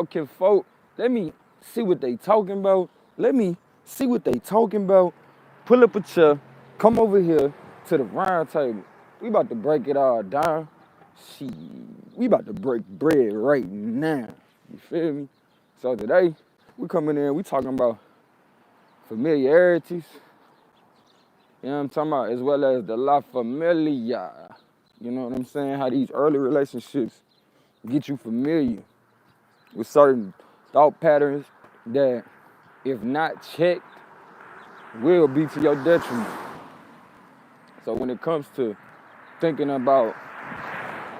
Okay, folk, let me see what they talking about. Let me see what they talking about. Pull up a chair, come over here to the round table. We about to break it all down. Shit, we about to break bread right now. You feel me? So today, we coming in, we talking about familiarities, you know what I'm talking about, as well as the la familia. You know what I'm saying? How these early relationships get you familiar with certain thought patterns that, if not checked, will be to your detriment. So when it comes to thinking about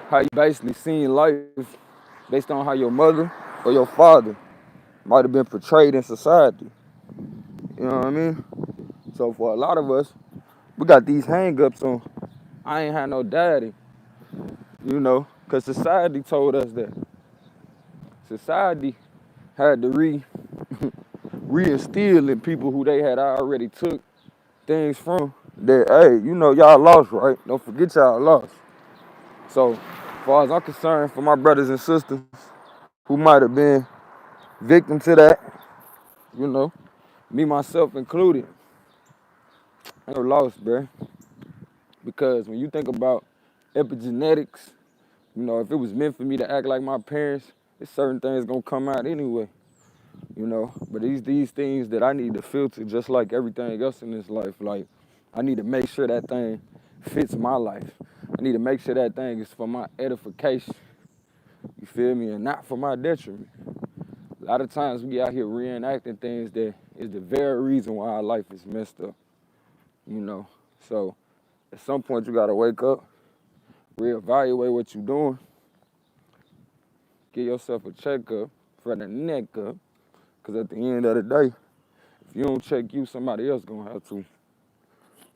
how you basically seen life based on how your mother or your father might have been portrayed in society, you know what I mean? So for a lot of us, we got these hang-ups on, I ain't had no daddy, you know, because society told us that. Society had to reinstill in people who they had already took things from that, hey, you know, y'all lost, right? Don't forget y'all lost. So, as far as I'm concerned, for my brothers and sisters who might have been victim to that, you know, me myself included, I never lost, bruh. Because when you think about epigenetics, you know, if it was meant for me to act like my parents, there's certain things gonna come out anyway, you know. But these things that I need to filter just like everything else in this life. Like, I need to make sure that thing fits my life. I need to make sure that thing is for my edification. You feel me? And not for my detriment. A lot of times we out here reenacting things that is the very reason why our life is messed up, you know. So at some point you gotta wake up, reevaluate what you're doing, give yourself a checkup for the neck up, because at the end of the day, if you don't check you, somebody else gonna have to.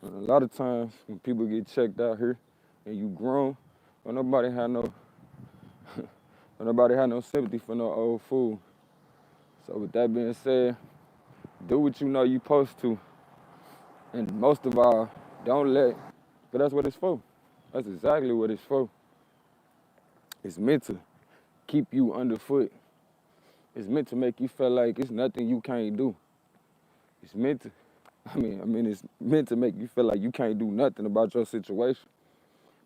And a lot of times when people get checked out here and you grown, don't nobody have no don't nobody have no sympathy for no old fool. So with that being said, do what you know you supposed to. And most of all, don't let, but that's what it's for. That's exactly what it's for. It's meant to keep you underfoot. It's meant to make you feel like it's nothing you can't do. It's meant to, it's meant to make you feel like you can't do nothing about your situation.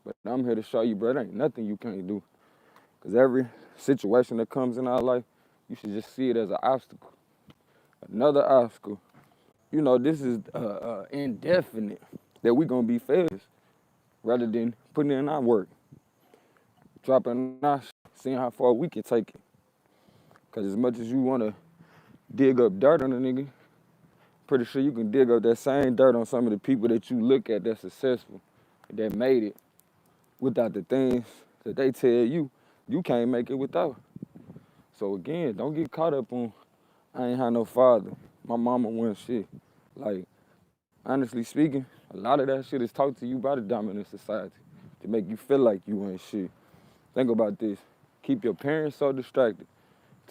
But I'm here to show you, bro, there ain't nothing you can't do. Because every situation that comes in our life, you should just see it as an obstacle. Another obstacle. You know, this is indefinite that we're going to be failures rather than putting in our work, dropping our seeing how far we can take it. Because as much as you want to dig up dirt on a nigga, pretty sure you can dig up that same dirt on some of the people that you look at that's successful, that made it without the things that they tell you you can't make it without. So again, don't get caught up on, I ain't had no father. My mama wasn't shit. Like, honestly speaking, a lot of that shit is taught to you by the dominant society to make you feel like you ain't shit. Think about this. Keep your parents so distracted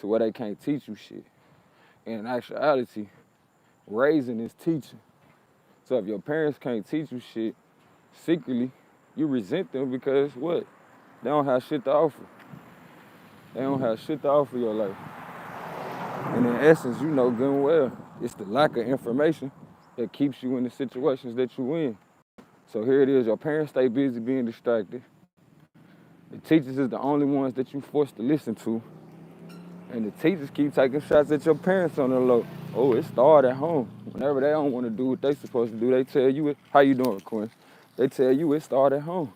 to where they can't teach you shit. And in actuality, raising is teaching. So if your parents can't teach you shit, secretly, you resent them because what? They don't have shit to offer. They don't have shit to offer your life. And in essence, you know good and well, it's the lack of information that keeps you in the situations that you in. So here it is, your parents stay busy being distracted. The teachers is the only ones that you forced to listen to. And the teachers keep taking shots at your parents on the low. Oh, it started at home. Whenever they don't want to do what they supposed to do, they tell you it. How you doing, Quinn? They tell you it started at home.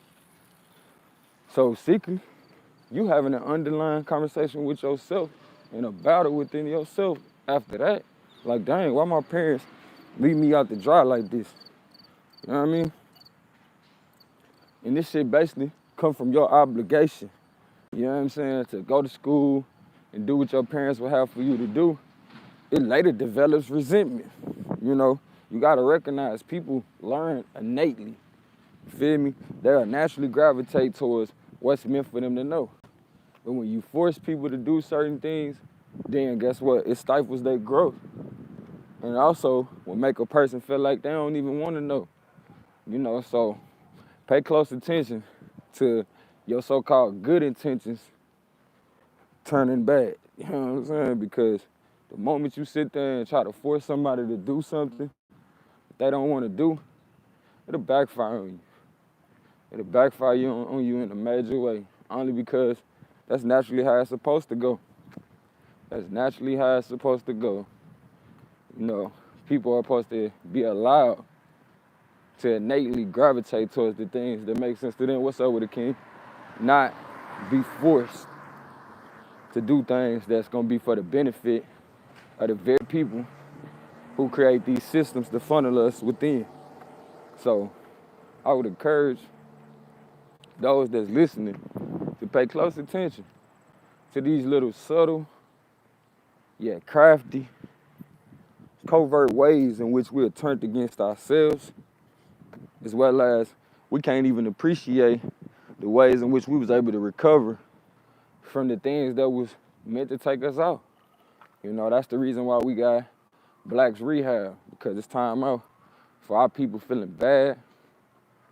So secretly, you having an underlying conversation with yourself and a battle within yourself after that. Like, dang, why my parents leave me out to dry like this? You know what I mean? And this shit basically come from your obligation. You know what I'm saying? To go to school and do what your parents would have for you to do. It later develops resentment. You know, you gotta recognize people learn innately. You feel me? They'll naturally gravitate towards what's meant for them to know. But when you force people to do certain things, then guess what? It stifles their growth. And also will make a person feel like they don't even want to know. You know, so pay close attention to your so-called good intentions turning bad. You know what I'm saying? Because the moment you sit there and try to force somebody to do something that they don't want to do, it'll backfire on you. It'll backfire on you in a major way. Only because that's naturally how it's supposed to go. That's naturally how it's supposed to go. You know, people are supposed to be allowed to innately gravitate towards the things that make sense to them. What's up with the king? Not be forced to do things that's gonna be for the benefit of the very people who create these systems to funnel us within. So I would encourage those that's listening to pay close attention to these little subtle, yet crafty, covert ways in which we're turned against ourselves, as well as we can't even appreciate the ways in which we was able to recover from the things that was meant to take us out. You know, that's the reason why we got Blacks Rehab, because it's time out for our people feeling bad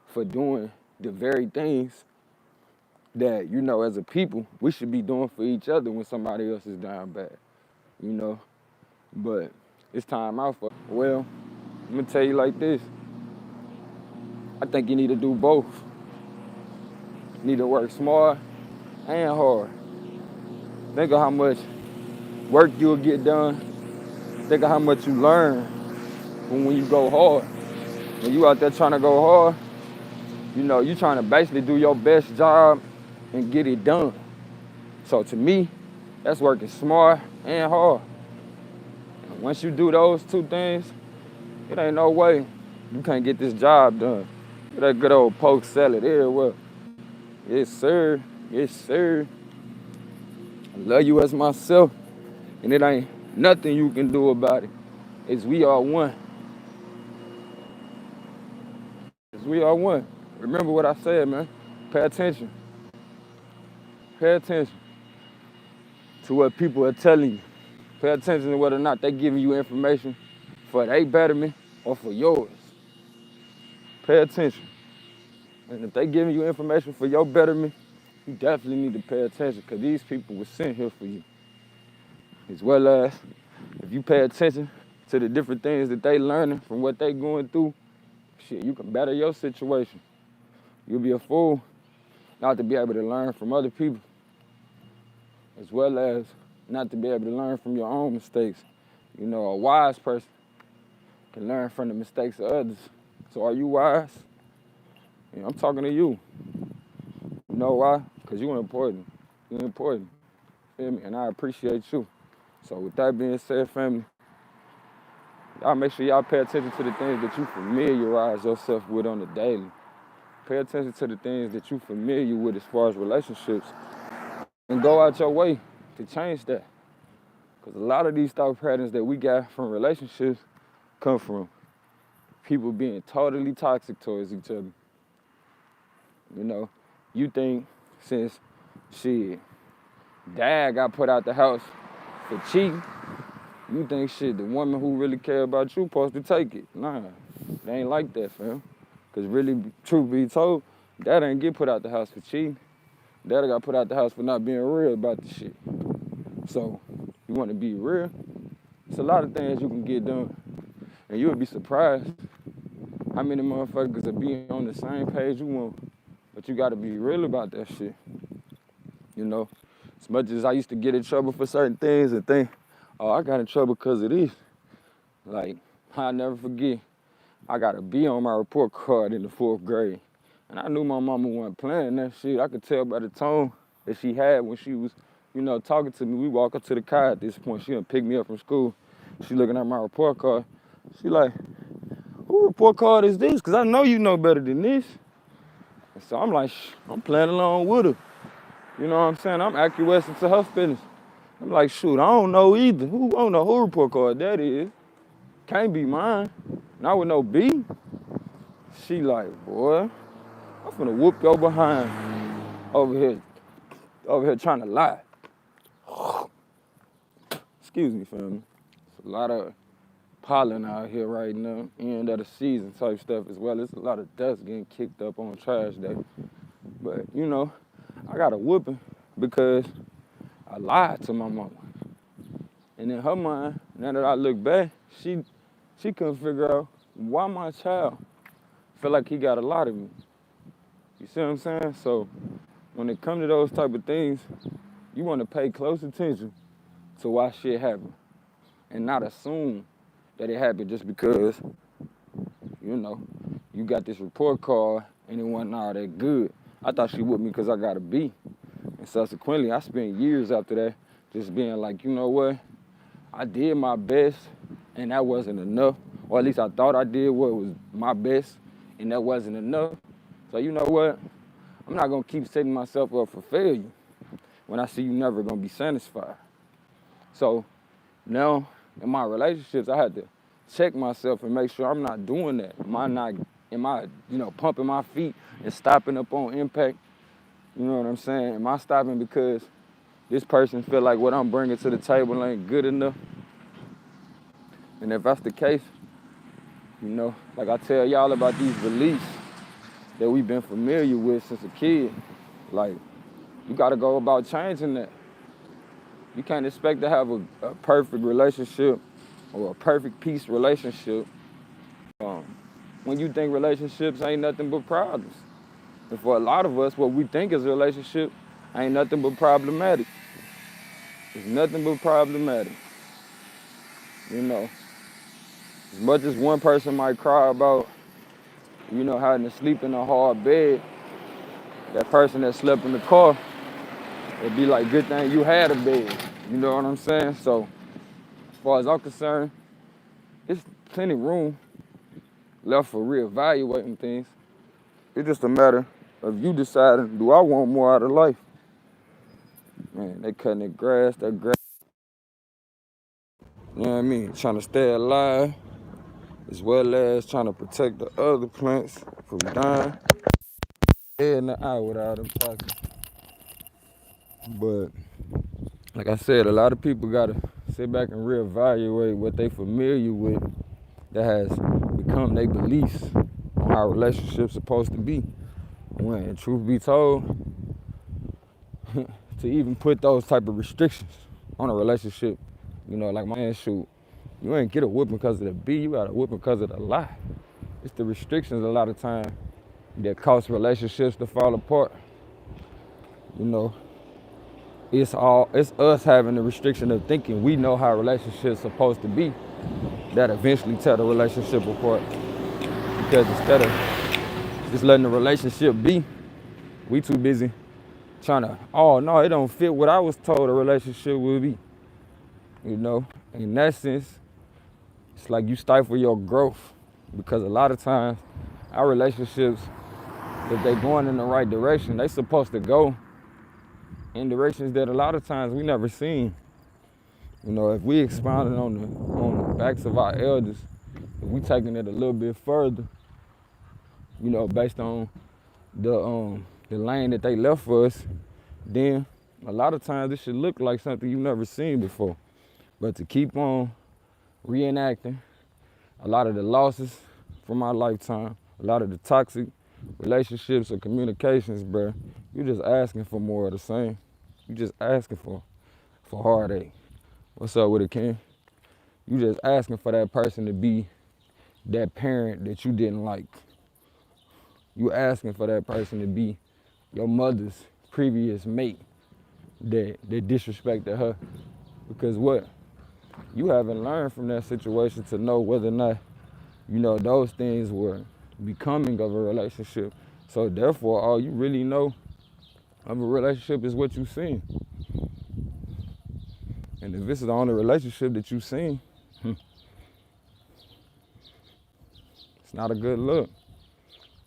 for doing the very things that, you know, as a people, we should be doing for each other when somebody else is down bad, you know? But it's time out for, well, I'm gonna tell you like this. I think you need to do both. You need to work smart and hard. Think of how much work you'll get done. Think of how much you learn when you go hard. When you out there trying to go hard, you know, you trying to basically do your best job and get it done. So to me, that's working smart and hard. And once you do those two things, it ain't no way you can't get this job done. That good old poke salad everywhere. Yes, sir. Yes, sir. I love you as myself, and it ain't nothing you can do about it. It's we are one. It's we are one. Remember what I said, man. Pay attention. Pay attention to what people are telling you. Pay attention to whether or not they're giving you information for their betterment or for yours. Pay attention. And if they're giving you information for your betterment, you definitely need to pay attention, because these people were sent here for you. As well as if you pay attention to the different things that they learning from what they going through, shit, you can better your situation. You'll be a fool not to be able to learn from other people, as well as not to be able to learn from your own mistakes. You know, a wise person can learn from the mistakes of others. So are you wise? Yeah, I'm talking to you. You know why? Because you're important. You're important. Feel me? And I appreciate you. So with that being said, family, y'all make sure y'all pay attention to the things that you familiarize yourself with on the daily. Pay attention to the things that you're familiar with as far as relationships, and go out your way to change that. Because a lot of these thought patterns that we got from relationships come from people being totally toxic towards each other. You know, you think since dad got put out the house for cheating, you think the woman who really care about you supposed to take it. Nah, it ain't like that, fam. Because really, truth be told, dad ain't get put out the house for cheating. Dad got put out the house for not being real about the shit. So, you want to be real? It's a lot of things you can get done. And you'll be surprised how many motherfuckers will be on the same page you want. But you got to be real about that shit. You know, as much as I used to get in trouble for certain things and think, oh, I got in trouble because of this. Like, I'll never forget, I got a B on my report card in the 4th grade. And I knew my mama wasn't playing that shit. I could tell by the tone that she had when she was, you know, talking to me. We walk up to the car at this point. She done pick me up from school. She looking at my report card. She like, who report card is this? Because I know you know better than this. And so I'm like, I'm playing along with her. You know what I'm saying? I'm acquiescing to her feelings. I'm like, shoot, I don't know either. I don't know who report card that is. Can't be mine. Not with no B. She like, boy, I'm finna whoop your behind over here trying to lie. Excuse me, family. It's a lot of pollen out here right now, end of the season type stuff as well. There's a lot of dust getting kicked up on trash day. But, you know, I got a whooping because I lied to my mama. And in her mind, now that I look back, she couldn't figure out why my child feel like he got a lot of me. You see what I'm saying? So when it comes to those type of things, you want to pay close attention to why shit happened and not assume that it happened just because, you know, you got this report card and it wasn't all that good. I thought she with me because I got a B. And subsequently, I spent years after that just being like, you know what? I did my best and that wasn't enough. Or at least I thought I did what was my best and that wasn't enough. So you know what? I'm not gonna keep setting myself up for failure when I see you never gonna be satisfied. So now in my relationships, I had to check myself and make sure I'm not doing that. Am I, pumping my feet and stopping up on impact? You know what I'm saying? Am I stopping because this person feel like what I'm bringing to the table ain't good enough? And if that's the case, like I tell y'all about these beliefs that we've been familiar with since a kid, like, you gotta go about changing that. You can't expect to have a perfect relationship or a perfect peace relationship when you think relationships ain't nothing but problems. And for a lot of us, what we think is a relationship ain't nothing but problematic. It's nothing but problematic. As much as one person might cry about, having to sleep in a hard bed, that person that slept in the car, it'd be like, good thing you had a bed. You know what I'm saying? So, as far as I'm concerned, it's plenty room left for reevaluating things. It's just a matter of you deciding, do I want more out of life? Man, they cutting the grass, you know what I mean? Trying to stay alive, as well as trying to protect the other plants from dying. Head in the eye without them talking. But, like I said, a lot of people gotta sit back and reevaluate what they familiar with that has become their beliefs on how relationships supposed to be. When, truth be told, to even put those type of restrictions on a relationship, like my man, shoot, you ain't get a whooping because of the B, you got a whooping because of the lie. It's the restrictions a lot of time that cause relationships to fall apart. It's us having the restriction of thinking we know how relationships supposed to be that eventually tear the relationship apart. Because instead of just letting the relationship be, we too busy trying to, oh no, it don't fit what I was told a relationship would be. In that sense, it's like you stifle your growth, because a lot of times our relationships, if they're going in the right direction, they supposed to go in directions that a lot of times we never seen. If we expounded on the backs of our elders, if we taking it a little bit further, based on the lane that they left for us, then a lot of times this should look like something you've never seen before. But to keep on reenacting a lot of the losses from our lifetime, a lot of the toxic relationships or communications, bro, you're just asking for more of the same. You're just asking for heartache. What's up with it, Ken? You just asking for that person to be that parent that you didn't like. You asking for that person to be your mother's previous mate that disrespected her. Because what? You haven't learned from that situation to know whether or not, those things were becoming of a relationship. So therefore, all you really know of a relationship is what you've seen. And if this is the only relationship that you've seen, it's not a good look.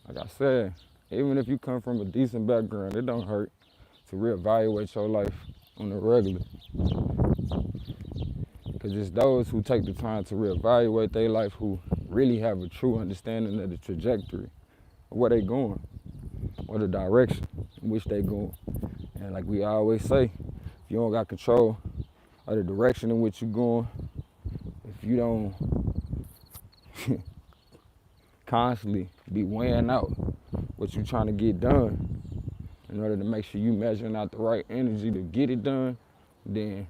Like I said, even if you come from a decent background, it don't hurt to reevaluate your life on the regular. Because it's those who take the time to reevaluate their life who really have a true understanding of the trajectory of where they going, or the direction in which they going. And like we always say, if you don't got control of the direction in which you're going, if you don't constantly be weighing out what you're trying to get done in order to make sure you measuring out the right energy to get it done, then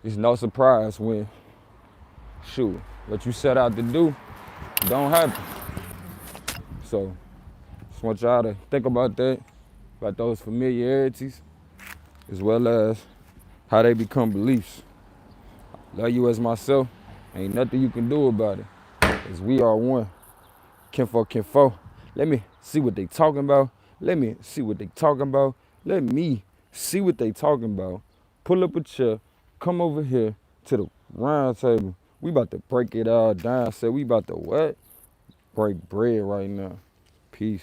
it's no surprise when, shoot, what you set out to do don't happen. So just want y'all to think about that, about those familiarities, as well as how they become beliefs. Love you as myself. Ain't nothing you can do about it. Cause we are one. Kin for. Let me see what they talking about. Let me see what they talking about. Let me see what they talking about. Pull up a chair. Come over here to the round table. We about to break it all down. Say we about to what? Break bread right now. Peace.